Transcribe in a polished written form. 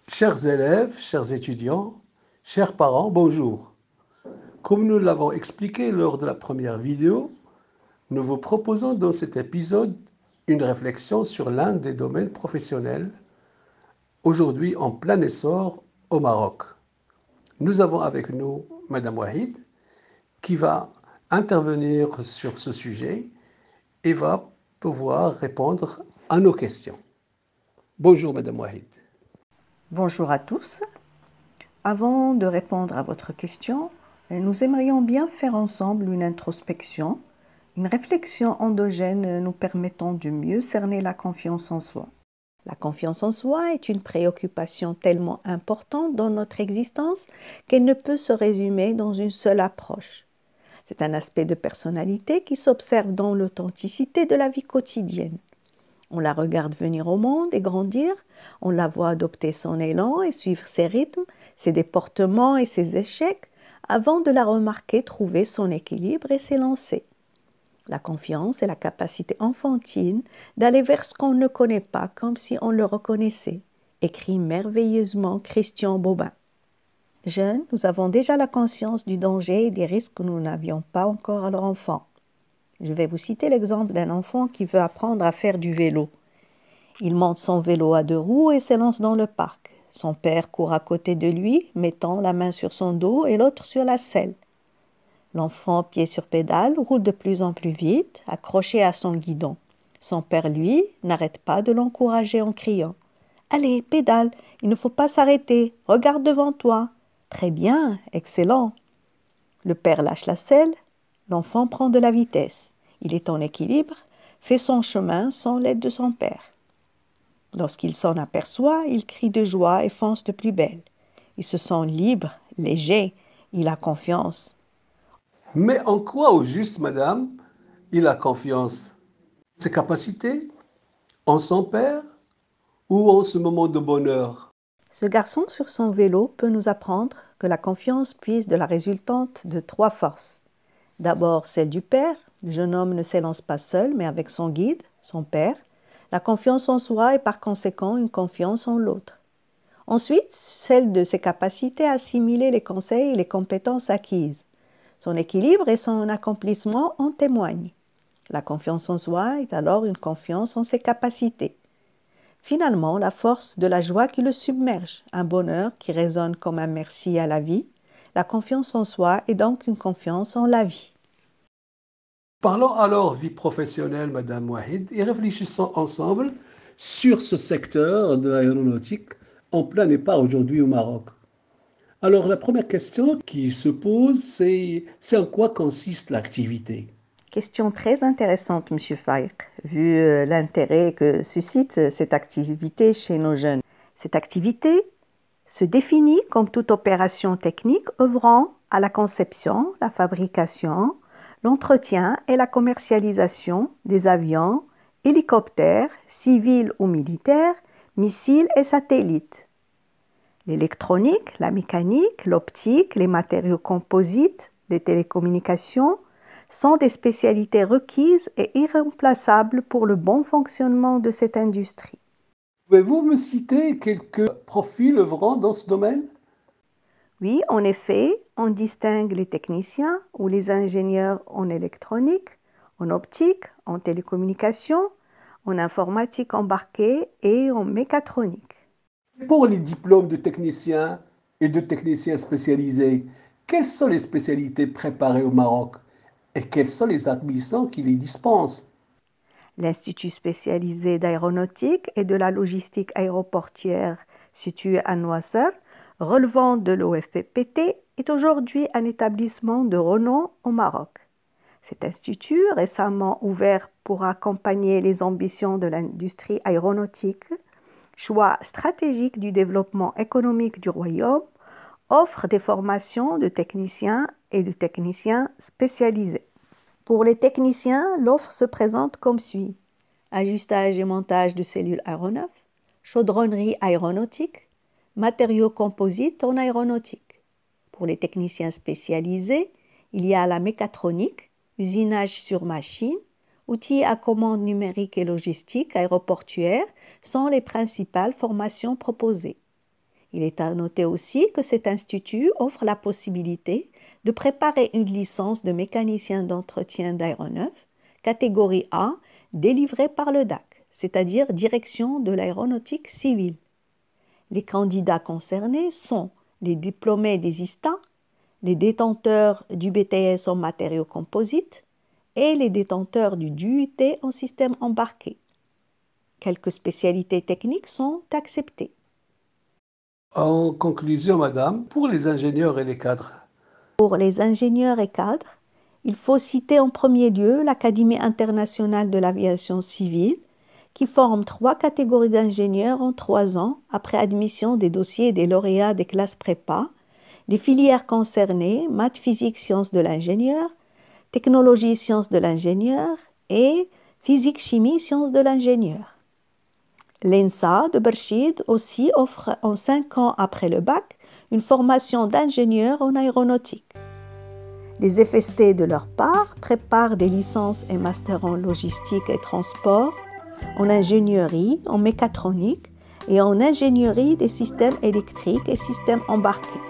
Chers élèves, chers étudiants, chers parents, bonjour. Comme nous l'avons expliqué lors de la première vidéo, nous vous proposons dans cet épisode une réflexion sur l'un des domaines professionnels aujourd'hui en plein essor au Maroc. Nous avons avec nous Madame Wahid qui va intervenir sur ce sujet et va pouvoir répondre à nos questions. Bonjour Madame Wahid. Bonjour à tous. Avant de répondre à votre question, nous aimerions bien faire ensemble une introspection, une réflexion endogène nous permettant de mieux cerner la confiance en soi. La confiance en soi est une préoccupation tellement importante dans notre existence qu'elle ne peut se résumer dans une seule approche. C'est un aspect de personnalité qui s'observe dans l'authenticité de la vie quotidienne. On la regarde venir au monde et grandir, on la voit adopter son élan et suivre ses rythmes, ses déportements et ses échecs, avant de la remarquer trouver son équilibre et s'élancer. La confiance est la capacité enfantine d'aller vers ce qu'on ne connaît pas comme si on le reconnaissait, écrit merveilleusement Christian Bobin. Jeunes, nous avons déjà la conscience du danger et des risques que nous n'avions pas encore à leur enfant. Je vais vous citer l'exemple d'un enfant qui veut apprendre à faire du vélo. Il monte son vélo à 2 roues et s'élance dans le parc. Son père court à côté de lui, mettant la main sur son dos et l'autre sur la selle. L'enfant, pied sur pédale, roule de plus en plus vite, accroché à son guidon. Son père, lui, n'arrête pas de l'encourager en criant « Allez, pédale, il ne faut pas s'arrêter, regarde devant toi. »« Très bien, excellent. » Le père lâche la selle, l'enfant prend de la vitesse. Il est en équilibre, fait son chemin sans l'aide de son père. Lorsqu'il s'en aperçoit, il crie de joie et fonce de plus belle. Il se sent libre, léger, il a confiance. Mais en quoi au juste, madame, il a confiance? Ses capacités? En son père? Ou en ce moment de bonheur? Ce garçon sur son vélo peut nous apprendre que la confiance puise de la résultante de 3 forces. D'abord celle du père, le jeune homme ne s'élance pas seul mais avec son guide, son père. La confiance en soi est par conséquent une confiance en l'autre. Ensuite, celle de ses capacités à assimiler les conseils et les compétences acquises. Son équilibre et son accomplissement en témoignent. La confiance en soi est alors une confiance en ses capacités. Finalement, la force de la joie qui le submerge, un bonheur qui résonne comme un merci à la vie. La confiance en soi est donc une confiance en la vie. Parlons alors vie professionnelle, madame Wahid, et réfléchissons ensemble sur ce secteur de l'aéronautique en plein départ aujourd'hui au Maroc. Alors la première question qui se pose, c'est en quoi consiste l'activité? Question très intéressante, Monsieur Faïq, vu l'intérêt que suscite cette activité chez nos jeunes. Cette activité se définit comme toute opération technique œuvrant à la conception, la fabrication, l'entretien et la commercialisation des avions, hélicoptères, civils ou militaires, missiles et satellites. L'électronique, la mécanique, l'optique, les matériaux composites, les télécommunications sont des spécialités requises et irremplaçables pour le bon fonctionnement de cette industrie. Pouvez-vous me citer quelques profils œuvrant dans ce domaine? Oui, en effet, on distingue les techniciens ou les ingénieurs en électronique, en optique, en télécommunication, en informatique embarquée et en mécatronique. Pour les diplômes de techniciens et de techniciens spécialisés, quelles sont les spécialités préparées au Maroc et quels sont les établissements qui les dispensent? L'Institut spécialisé d'aéronautique et de la logistique aéroportière situé à Noisser, relevant de l'OFPPT, est aujourd'hui un établissement de renom au Maroc. Cet institut, récemment ouvert pour accompagner les ambitions de l'industrie aéronautique, choix stratégique du développement économique du royaume, offre des formations de techniciens et de techniciens spécialisés. Pour les techniciens, l'offre se présente comme suit: ajustage et montage de cellules aéronefs, chaudronnerie aéronautique, matériaux composites en aéronautique. Pour les techniciens spécialisés, il y a la mécatronique, usinage sur machine, outils à commande numérique et logistique aéroportuaire sont les principales formations proposées. Il est à noter aussi que cet institut offre la possibilité de préparer une licence de mécanicien d'entretien d'aéronefs, catégorie A, délivrée par le DAC, c'est-à-dire Direction de l'aéronautique civile. Les candidats concernés sont les diplômés des ISTA, les détenteurs du BTS en matériaux composites et les détenteurs du DUT en système embarqué. Quelques spécialités techniques sont acceptées. En conclusion, madame, pour les ingénieurs et les cadres. Pour les ingénieurs et cadres, il faut citer en premier lieu l'Académie internationale de l'aviation civile, qui forme 3 catégories d'ingénieurs en 3 ans après admission des dossiers des lauréats des classes prépa, les filières concernées, maths, physique, sciences de l'ingénieur, technologie, sciences de l'ingénieur et physique, chimie, sciences de l'ingénieur. L'ENSA de Berchid aussi offre en 5 ans après le bac une formation d'ingénieur en aéronautique. Les FST de leur part préparent des licences et masters en logistique et transport, en ingénierie, en mécatronique et en ingénierie des systèmes électriques et systèmes embarqués.